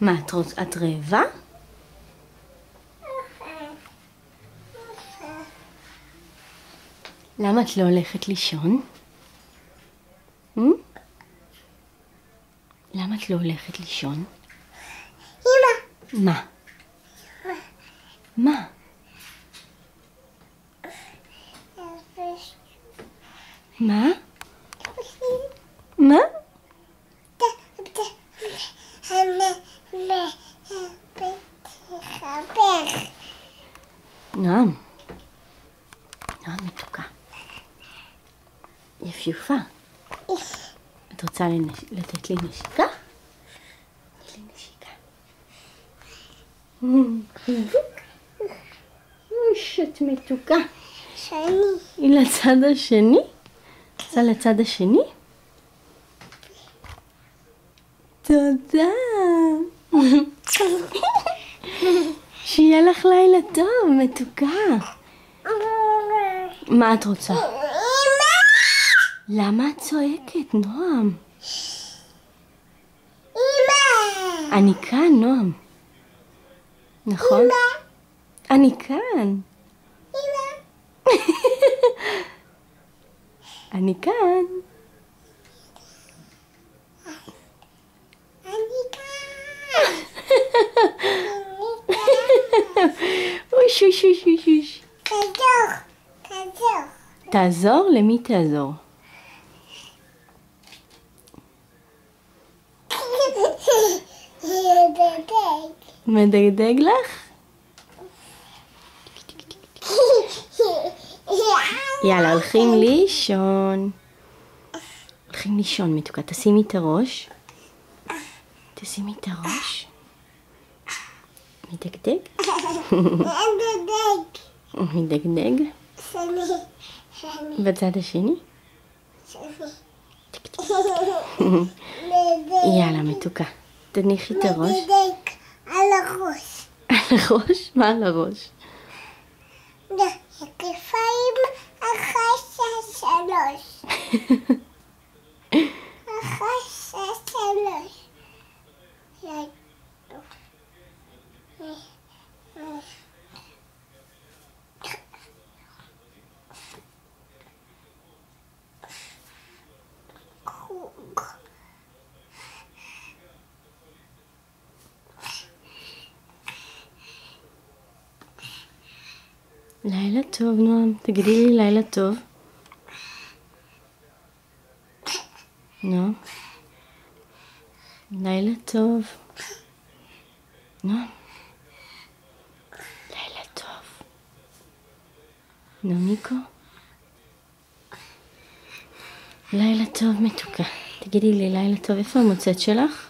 מה, את רעבה? למה את לא הולכת לישון? למה את לא הולכת לישון? אמא. מה? מה? מה? מה? נועם. נועם מתוקה. יפיופה. את רוצה לתת לי נשיקה? תני לי נשיקה. שאת מתוקה. שני. היא לצד השני? רוצה לצד השני? תודה. שיהיה לך לילה טוב, מתוקה. מה את רוצה? למה את צועקת, נועם? אמא. אני כאן, נועם. נכון? אני כאן. אני כאן. אוש, אוש, אוש, אוש, אוש. תעזור. תעזור? למי תעזור? מדגדג לך? יאללה, הולכים לישון. הולכים לישון, מתוקה. תשימי את הראש. תשימי את הראש. מדגדג? מדגדג? בצד השני? יאללה, מתוקה. תניחי את הראש. על הראש. על הראש? מה על הראש? כתפיים אחת שלוש. אחת שלוש. לילה טוב, נועם. תגידי לי לילה טוב. נו. לילה טוב. נועם. לילה טוב. נעמיקו. לילה טוב, מתוקה. תגידי לי לילה טוב. איפה המוצאת שלך?